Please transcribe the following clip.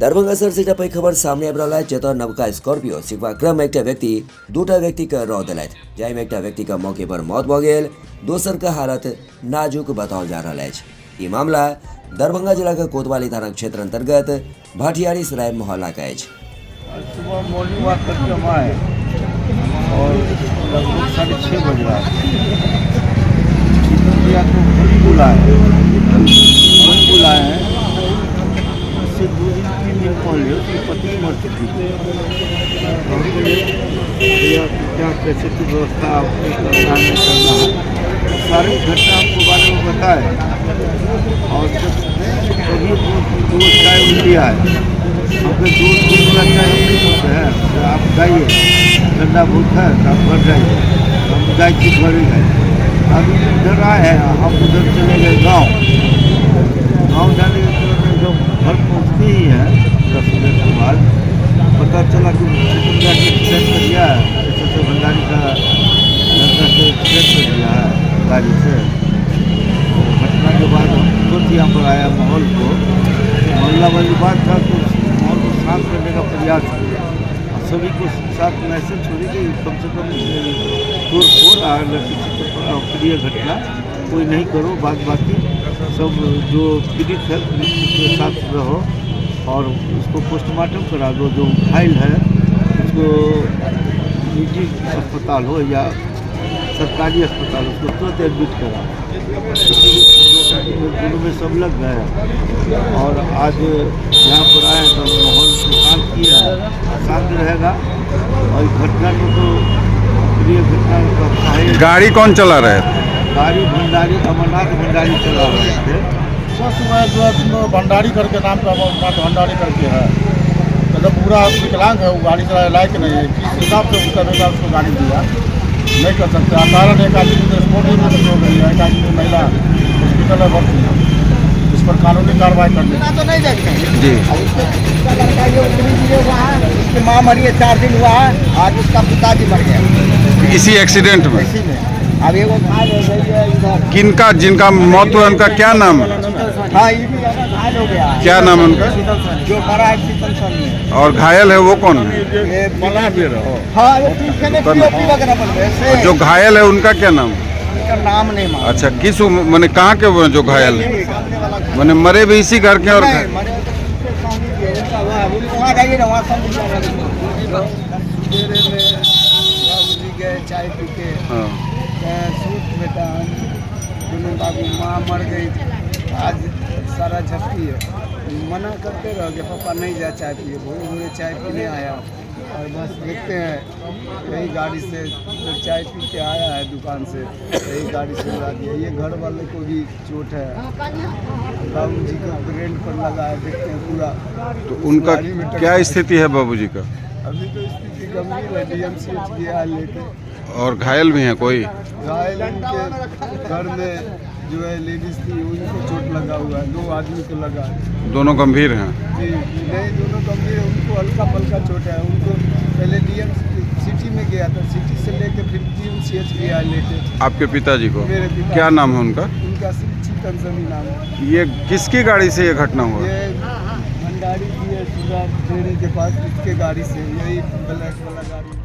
दरभंगा शहर से पैघ खबर सामने आबि रहल अछि जतऽ नवका स्कॉर्पियो सीखबा क्रम में एकटा व्यक्ति दूटा व्यक्ति के रौद देलथि, जाहिमे एकटा व्यक्ति के मौके पर मौत भऽ गेल, दोसर के हालत नाजुक बताओल जा रहल अछि। ई मामला दरभंगा जिला के कोतवाली थाना क्षेत्र अंतर्गत भाटियारी सराय मोहल्ला का अछि। सुबह मॉर्निंग वॉक करके हम आए और लगभग 6:30 बज रहा तो फोन बुलाए हैं। उससे 2-3 दिन पहले उसकी पत्नी मर चुकी थी। क्या कैसे की व्यवस्था आपको करना है, सारी घटना आपको बारे में बताए और तभी दो चाय लिया है। अगर दूध वाला चाय नहीं होता है तो आप जाइए, ठंडा बहुत है तो आप घर जाइए, हम गाय की घर ही गए। अभी इधर आए हैं, हम उधर चले गए गाँव जाने के जब घर पहुँचते ही है 10 मिनट के बाद पता चला कि एक्सीडेंट कर दिया है। जैसे भंडारी का लड़का से एक्सीडेंट कर दिया है गाड़ी से। घटना के बाद हम तुरंत यहाँ पर आया माहौल को, मोहल्ला वाली बात था तो माहौल को शांत करने का प्रयास किया। सभी को साथ मैसेज छोड़ी कि कम से कम तोड़ फोड़ और किसी प्रिय घटना कोई नहीं करो। बाकी सब जो पीड़ित है उसके साथ रहो और उसको पोस्टमार्टम करा दो। जो घायल है उसको निजी अस्पताल हो या सरकारी अस्पताल उसको तुरंत एडमिट करा। दोनों में सब लग गए और आज यहाँ पर आए तो माहौल को शांत किया है, शांत रहेगा। और घटना को तो प्रिय घटना का है। गाड़ी कौन चला रहे थे? गाड़ी भंडारी अमरनाथ भंडारी चला रहे थे। सुबह जो भंडारी करके नाम का अमरनाथ भंडारी करके है, मतलब पूरा विकलांग है, वो गाड़ी चलाने लायक नहीं है। किस हिसाब से उसका बेटा उसको गाड़ी दिया नहीं कर सकते। कारण एक आदमी तो स्पोर्ट ही में हो गई है, एक आदमी महिला हॉस्पिटल में भर्ती है, इस पर कानूनी कार्रवाई करनी तो नहीं देखते जी। उसका लड़का जो हुआ है, उसकी माँ मरी है, 4 दिन हुआ है, आज उसका पिताजी मर गया इसी एक्सीडेंट में। इसी में अब एगो घायल हो गई है इधर। किनका जिनका मौत हुआ उनका क्या नाम है? हाँ, ये भी घायल हो गया है। क्या नाम है उनका? जो मरा है शीतल सन में। और घायल है वो कौन है? ये हाँ, वो पीछे में POP वगैरह बन गए। जो घायल है उनका क्या नाम? उनका नाम नहीं मालूम। अच्छा, किस मैंने कहाँ के वो जो घायल है? मैंने मरे भी इसी घर के और नहीं, मरे तो वहाँ जाइए ना, वहाँ सब सवेरे में बाबूजी गए चाय पी के। हाँ। सूट बेटा दोनों बाबू, माँ मर गई। आज सारा झपकी है, मना करते रह गए पापा नहीं जा चाय पिए। भोरे भोरे चाय पीने आया और बस देखते हैं यही गाड़ी से चाय पी के आया है दुकान से, यही गाड़ी से उड़ा दिया। ये घर वाले को भी चोट है, बाबूजी का ब्रेन पर लगा है, देखते हैं पूरा। तो उनका क्या स्थिति है बाबूजी का? अभी तो स्थिति गंभीर है, DMCH गया लेके। और घायल भी हैं कोई? घायल उनके घर में जो है लेडीज थी, उनको चोट लगा हुआ है, 2 आदमी को लगा है। दोनों गंभीर हैं? जी नहीं, दोनों गंभीर है, उनको हल्का फल्का चोट है। उनको पहले सिटी में गया था, सिटी से लेके फिर DMCH गया लेके। आपके पिताजी को? मेरे पिता। क्या नाम है उनका? उनका चिकन जमी नाम है। ये किसकी गाड़ी से ये घटना हुआ? ये भंडारी की है, सुधा डेयरी के पास, इसके गाड़ी से, यही ब्लैक वाला गाड़ी।